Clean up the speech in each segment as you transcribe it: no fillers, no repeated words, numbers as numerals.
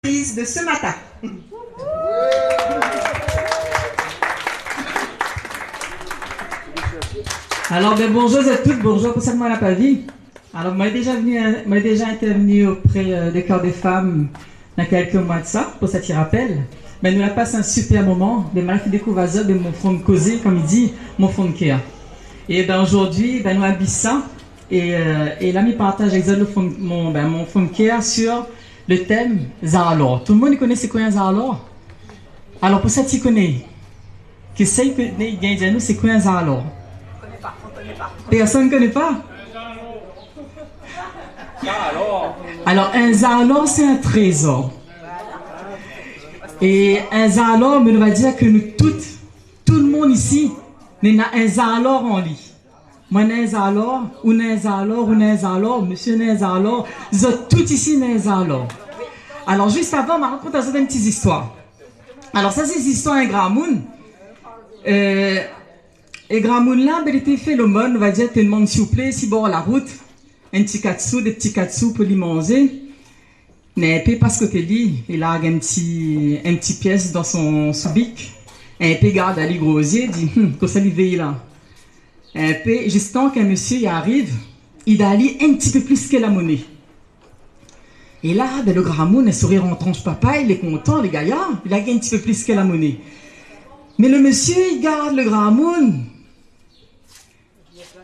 De ce matin. Alors, bonjour à toutes, bonjour pour ça que moi la pas vie. Alors, moi déjà intervenu auprès des Cœurs des Femmes il y a quelques mois de ça, pour ça t'y rappelle. Mais nous la passe un super moment, des malades qui découvrent ça, de mon fond de causer, comme il dit, mon fond de cœur. Et aujourd'hui, nous habillons ça, et là, je partage exactement mon fond de cœur sur le thème Zalor. Tout le monde connaît c'est quoi un Zalor? Alors pour ça tu connais. Qui sait que nous c'est quoi un Zalor? Personne ne connaît pas. Alors un Zalor c'est un trésor. Et un Zalor, on va dire que nous toutes, tout le monde ici, n'a un Zalor en lit. Moi, j'ai un Zalor, ou un Zalor, ou un Zalor, monsieur n'a un Zalor, vous êtes tous ici n'a un Zalor. Alors, juste avant, on m'a raconté une petite histoire. Alors, ça, c'est l'histoire d'un grand moun. Et grand moun là, il était fait le monde, on va dire, tout le monde, s'il vous plaît, si bord la route, un petit katsu, des petits katsu pour lui manger. Mais puis, parce que t'es dit, il a un petit pièce dans son bic. Et puis, garde à lui grosier, dit, que ça lui veille là. Et puis, juste tant qu'un monsieur y arrive, il a allé un petit peu plus que la monnaie. Et là, le grand moun, un sourire en tranche papa, il est content, les gaillards, il a gagné un petit peu plus que la monnaie. Mais le monsieur, il garde le grand moun.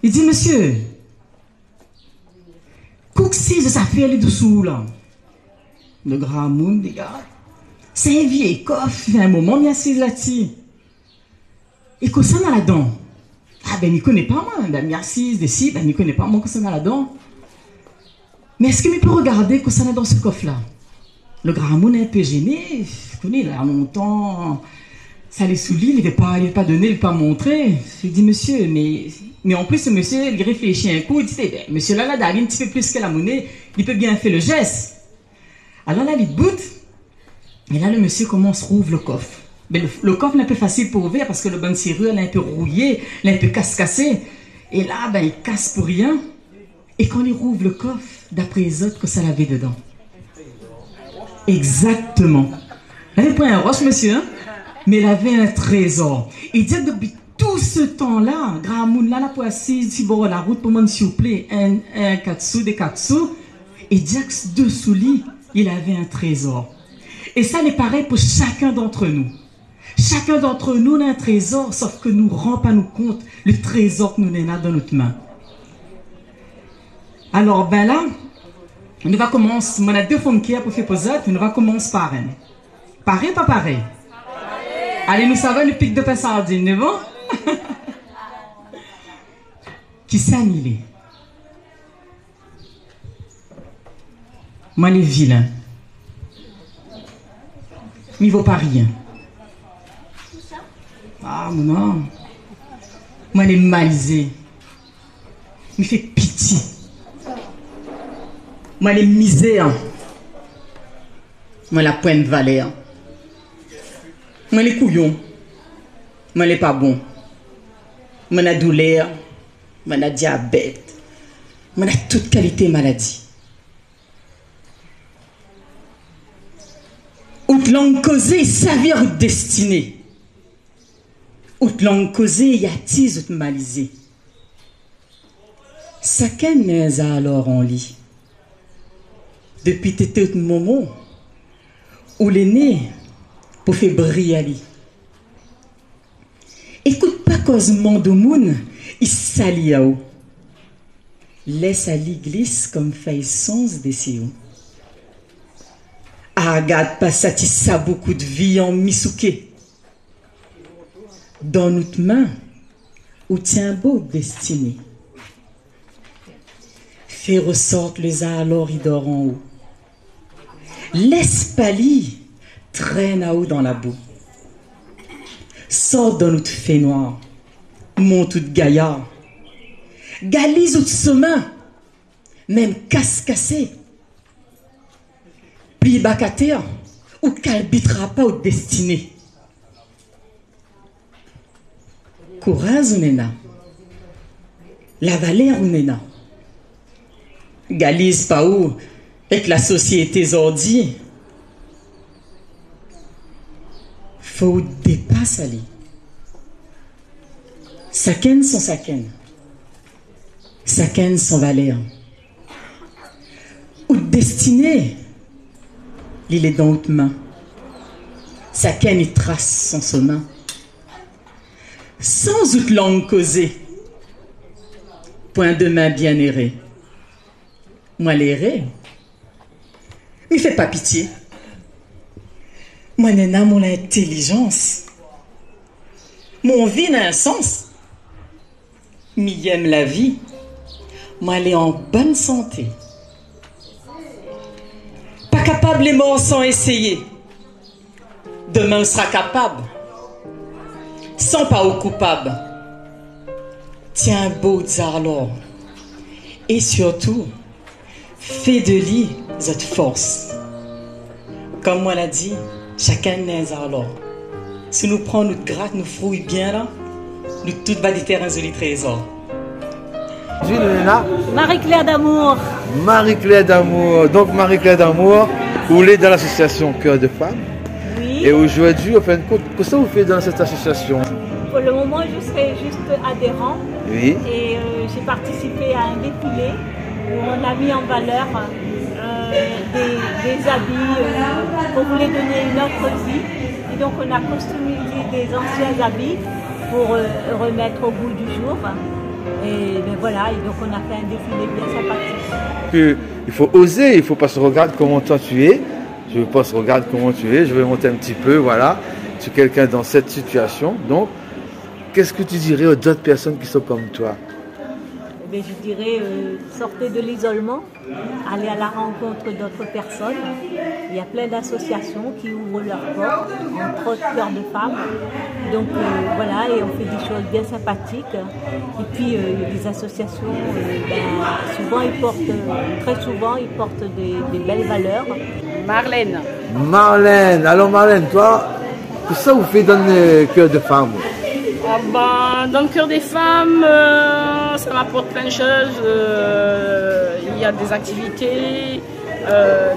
Il dit, monsieur, qu'est-ce que ça fait les dessous là? Le grand moun, il regarde. C'est un vieil coffre, il fait un moment, il y a assis là-dessus. Et qu'est-ce que ça a là-dedans? Ah ben, il ne connaît pas moi, ben, il assise ici, ben, il ne connaît pas moi, qu'est-ce que ça a là-dedans? Mais est-ce qu'il peut regarder qu'est-ce que ça a dans ce coffre-là? Le grand moun est un peu gêné, je connais, il a longtemps, ça les souliers, il ne veut pas donner, il ne veut pas montrer. Je dis, monsieur, mais en plus, ce monsieur, il réfléchit un coup, il dit, ben, monsieur là, d'aller un petit peu plus que la monnaie, il peut bien faire le geste. Alors là, il boot, et là, le monsieur commence à rouvrir le coffre. Mais le coffre est un peu facile pour ouvrir parce que le bon serrure, elle est un peu rouillé, elle est un peu casse-cassé. Et là, ben, il casse pour rien. Et quand il rouvre le coffre, d'après les autres, que ça l'avait dedans. Exactement. Il n'avait pas un roche, monsieur, hein? Mais il avait un trésor. Il dit que depuis tout ce temps-là, grand moun là, pour assis sur bord de la route, pour moi, s'il vous plaît, un katsu, des katsu. Et dit que dessous lui, il avait un trésor. Et ça n'est pareil pour chacun d'entre nous. Chacun d'entre nous a un trésor, sauf que nous ne rendons pas nous compte le trésor que nous avons dans notre main. Alors, ben là, on va commencer. On a deux fonds de cœur pour faire poser, on va commencer par un. Pareil ou pas pareil? Allez, nous savons le pic de pain sardine, n'est-ce bon? Qui s'annule? Moi, les vilains. Mais il ne vaut pas rien. Ah, non. Moi, les malisés. Il fait pitié. Moi, les misères. Moi, la pointe valère. Moi, les couillons. Moi, les pas bons. Moi, la douleur. Moi, la diabète. Moi, la toute qualité maladie. Outre langue causée, servir ou destinée. Outre langue causée, y a-t-il ou malisé. Ça qu'est alors en lit. Depuis t'étais au moment où l'aîné pour faire briller ali. Écoute pas causement de moun, il s'allie à haut. Laisse ali glisse comme faille sens des sions. Ah, regarde pas ça beaucoup de vie en misouké. Dans notre main, où tient beau destiné. Fais ressortir les alors il dort en haut. Laisse pâlir, traîne à haut dans la boue. Sors dans notre fait noir, monte tout gaillard. Galise ou chemin, même casse-cassé. Plie bacater, ou calbitera pas au destiné. Courage ou nena. La valeur ou nena. Galise pas où avec la société zordi. faut dépasser aller. Chacun son chacun. Chacun son valeur. Ou destiné, il est dans notre main. Chacun y trace son chemin. Sans autre langue causée. Point de main bien erré. Moi l'erré. Mais fais pas pitié. Moi n'ai mon intelligence. Mon vie n'a un sens. Mais aime la vie. Moi elle est en bonne santé. Pas capable les morts sans essayer. Demain on sera capable. Sans pas au coupable. Tiens beau alors. Et surtout, fais de lui cette force. Comme moi l'a dit, chacun n'est alors. Si nous prenons notre gratte, nous fouille bien là, nous tout va des terrains jolis trésors. Marie-Claire d'Amour. Marie-Claire d'Amour. Donc Marie-Claire d'Amour, vous êtes dans l'association Cœur de Femmes. Oui. Et aujourd'hui, en fin de compte, qu'est-ce que vous faites dans cette association? Pour le moment, je serai juste adhérent. Oui. Et j'ai participé à un défilé où on a mis en valeur des habits qu'on voulait donner une autre vie. Et donc on a customisé des anciens habits pour remettre au goût du jour. Et ben voilà, et donc on a fait un défilé bien sympathique. Il faut oser, il ne faut pas se regarder comment toi tu es. Je ne veux pas se regarder comment tu es, je vais monter un petit peu, voilà. Tu es quelqu'un dans cette situation, donc qu'est-ce que tu dirais aux d'autres personnes qui sont comme toi? Eh bien, je dirais, sortez de l'isolement, allez à la rencontre d'autres personnes. Il y a plein d'associations qui ouvrent leurs portes, entre autres Cœur de Femmes. Donc voilà, et on fait des choses bien sympathiques. Et puis les associations, souvent ils portent, très souvent ils portent des belles valeurs. Marlène. Marlène, alors Marlène, toi, qu'est-ce que ça vous fait dans le Cœur de Femmes? Ah ben, dans le Cœur des Femmes, ça m'apporte plein de choses. Il y a des activités,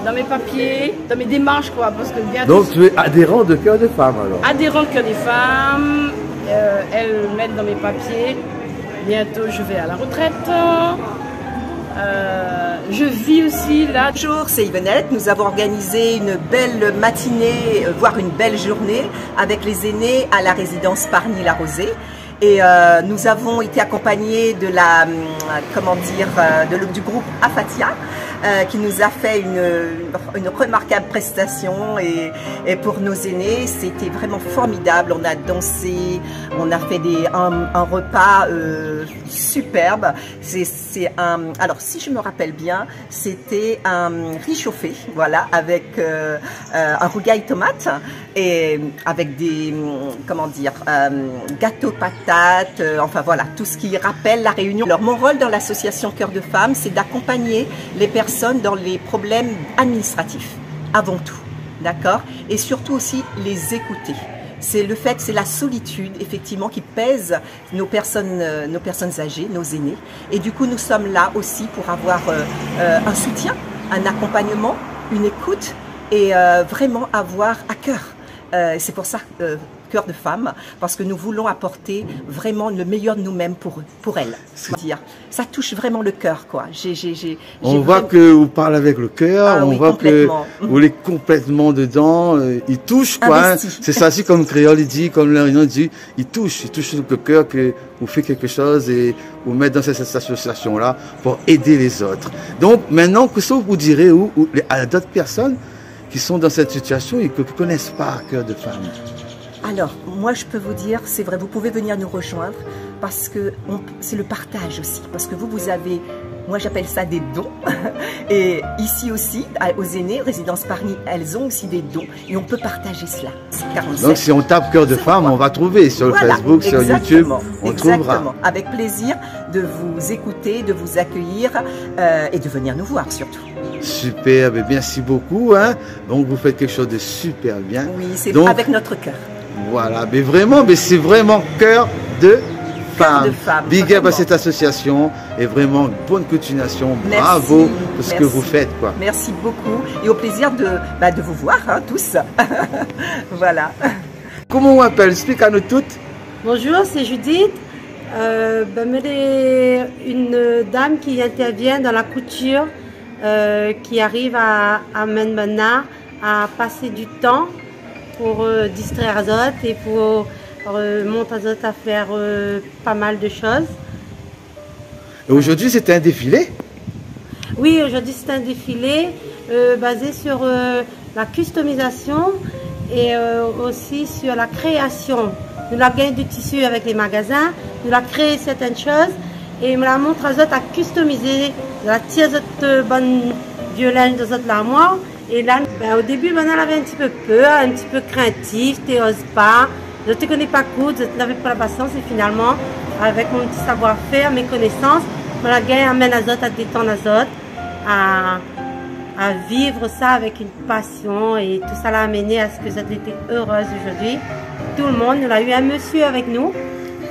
dans mes papiers, dans mes démarches, quoi. Parce que bientôt, donc tu es adhérent de Cœur de Femmes alors? Adhérent de Cœur des Femmes, elles mettent dans mes papiers. Bientôt je vais à la retraite. Je vis aussi là. Bonjour, c'est Yvonnette. Nous avons organisé une belle matinée, voire une belle journée avec les aînés à la résidence Pargny-la-Rosée. Et nous avons été accompagnés de la, du groupe Afatia qui nous a fait une remarquable prestation et pour nos aînés c'était vraiment formidable. On a dansé, on a fait un repas superbe. Alors si je me rappelle bien, c'était un riz chauffé, voilà, avec un rougail tomate et avec des gâteaux patates, enfin voilà, tout ce qui rappelle la réunion. Alors mon rôle dans l'association Cœur de Femmes, c'est d'accompagner les personnes dans les problèmes administratifs, avant tout, d'accord, et surtout aussi les écouter. C'est le fait, c'est la solitude effectivement qui pèse nos personnes âgées, nos aînés, et du coup nous sommes là aussi pour avoir un soutien, un accompagnement, une écoute et vraiment avoir à cœur. C'est pour ça Cœur de Femmes, parce que nous voulons apporter vraiment le meilleur de nous-mêmes pour eux, pour elles. Ça touche vraiment le cœur, quoi. On voit que vous parlez avec le cœur, on voit que vous êtes complètement dedans, il touche, quoi. Hein. C'est ça aussi, comme Créole il dit, comme Lorient dit, il touche le cœur que vous faites quelque chose et vous mettez dans cette association-là pour aider les autres. Donc maintenant, qu'est-ce que vous direz à d'autres personnes qui sont dans cette situation et qui ne connaissent pas Cœur de Femmes? Alors, moi je peux vous dire, c'est vrai, vous pouvez venir nous rejoindre parce que c'est le partage aussi. Parce que vous avez, moi j'appelle ça des dons. Et ici aussi, aux aînés, Résidence Pargny, elles ont aussi des dons. Et on peut partager cela. 47. Donc si on tape Cœur de Femmes, on va trouver sur Facebook, sur YouTube, on trouvera. Avec plaisir de vous écouter, de vous accueillir et de venir nous voir surtout. Super, merci beaucoup. Hein. Donc vous faites quelque chose de super bien. Oui, c'est avec notre cœur. Voilà, mais vraiment, c'est vraiment Cœur de Femmes. Big up à cette association et vraiment bonne continuation. Merci, bravo pour ce que vous faites, quoi. Merci beaucoup et au plaisir de vous voir, hein, tous. Voilà. Comment on appelle? Explique à nous toutes. Bonjour, c'est Judith. Une dame qui intervient dans la couture, qui arrive à Menmana à passer du temps pour distraire Azot et pour monter Azot à faire pas mal de choses. Et aujourd'hui, c'était un défilé? Oui, aujourd'hui, c'est un défilé basé sur la customisation et aussi sur la création. Nous la gagnons du tissu avec les magasins, nous la créé certaines choses et me la montre à Azot à customiser. La tire Azot bonne violence de l'armoire. Et là, au début, elle avait un petit peu peur, un petit peu craintif, tu n'oses pas, je ne te connais pas coudre, je n'avais pas la patience et finalement, avec mon petit savoir-faire, mes connaissances, la gagne amène Azot à détendre Azot, à vivre ça avec une passion et tout ça l'a amené à ce que Azot était heureuse aujourd'hui. Tout le monde, nous a eu un monsieur avec nous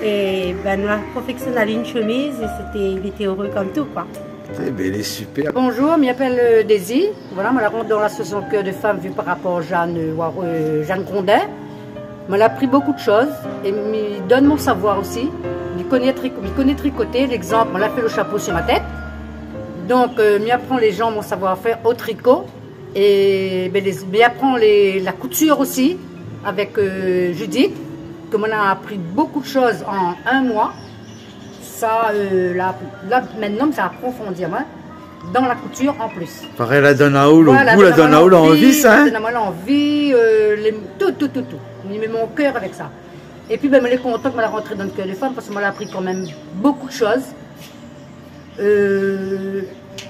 et nous a confectionné une chemise et il était heureux comme tout quoi. Il est super. Bonjour, je m'appelle Daisy. Voilà, je rentre dans l'association Cœur de Femmes vue par rapport à Jeanne Grondin. Je a appris beaucoup de choses et me donne mon savoir aussi. Je connais tricoter. L'exemple, je fait le chapeau sur ma tête. Donc, je apprends les gens mon savoir-faire au tricot. Et je apprends la couture aussi avec Judith. Que je a appris beaucoup de choses en un mois. Ça, là, maintenant, ça approfondir hein, dans la couture en plus. Pareil, la donne à Oul, voilà, la donne à Oul, envie, ça. Hein? La donne à envie, tout. Il met mon cœur avec ça. Et puis, je suis content que je rentré dans le cœur des femmes parce que je appris quand même beaucoup de choses.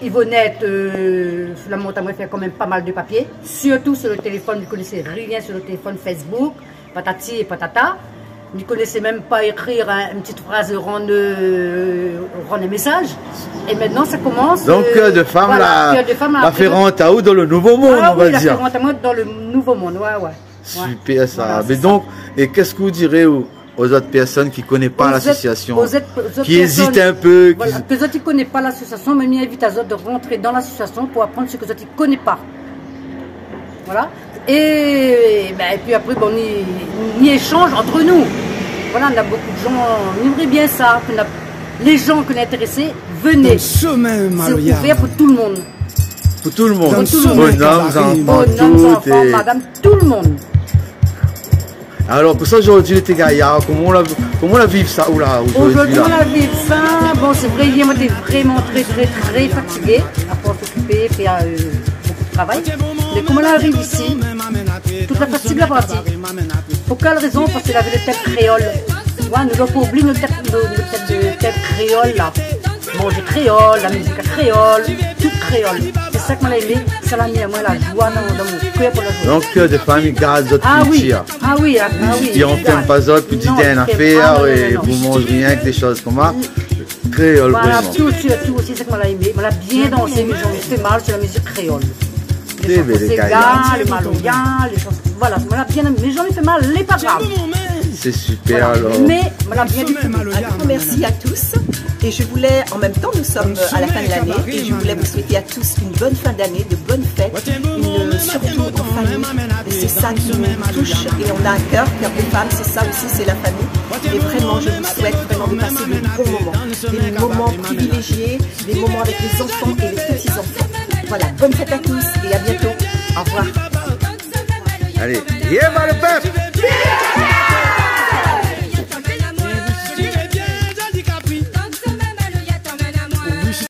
Yvonnette, la montagne, fait quand même pas mal de papier. Surtout sur le téléphone, je ne connaissais rien sur le téléphone Facebook, patati et patata. Je ne connaissais même pas écrire une petite phrase, rendre un message. Et maintenant, ça commence. Donc, Cœur de Femme, voilà, la fait rentrer à où dans le nouveau monde, on va dire. La fait rentrer dans le nouveau monde, ouais. Super, ça. Voilà, mais donc, et qu'est-ce que vous direz aux autres personnes qui ne connaissent pas l'association, qui hésitent un peu? Voilà, que les autres ne connaissent pas l'association, mais m'invite à de rentrer dans l'association pour apprendre ce que les autres ne connaissent pas. Voilà. Et puis après, on y échange entre nous. Voilà, on a beaucoup de gens, on aimerait bien ça. Les gens qui sont intéressés, venez. C'est ouvert pour tout le monde. Pour tout le monde. Bonhommes, enfants, madame, tout le monde. Alors, pour ça, aujourd'hui, les gaillards, comment on la vit ça aujourd'hui? Aujourd'hui, on la vit ça. Bon, c'est vrai, hier, on était vraiment très fatigué à pouvoir s'occuper, faire beaucoup de travail. Mais comme on arrive ici, toute la fatigue est partie. Pour quelle raison? Parce qu'elle avait le tête créole. Ouais, nous n'avons pas oublié notre tête créole là. Manger créole, la musique créole, tout créole. C'est ça que moi j'ai aimé, ça l'a mis à moi la joie dans mon cœur pour la joie. Donc Cœur de Femme, il garde votre culture. Ah oui. Et on ne ferme pas d'autres petites affaires et vous ne mangez rien que des choses comme ça. Créole, voilà, vraiment. tout aussi, c'est ça que moi j'ai aimé. Moi j'ai bien dansé, mais j'en ai fait mal sur la musique créole. Les chansons ségas, les maloya, les chansons. Voilà, moi j'ai bien aimé, mais j'en ai fait mal, les pas grave. C'est super voilà. alors. Mais voilà, bien du tout. Merci à tous. Et je voulais, en même temps, nous sommes à la fin de l'année, et je voulais vous souhaiter à tous une bonne fin d'année, de bonnes fêtes, surtout en famille. Et c'est ça qui nous touche. Et on a un cœur de femme, c'est ça aussi, c'est la famille. Et vraiment, je vous souhaite vraiment de passer de bons moments, des moments privilégiés, des moments avec les enfants et les petits-enfants. Voilà, bonne fête à tous et à bientôt. Au revoir. Allez, viens le peuple!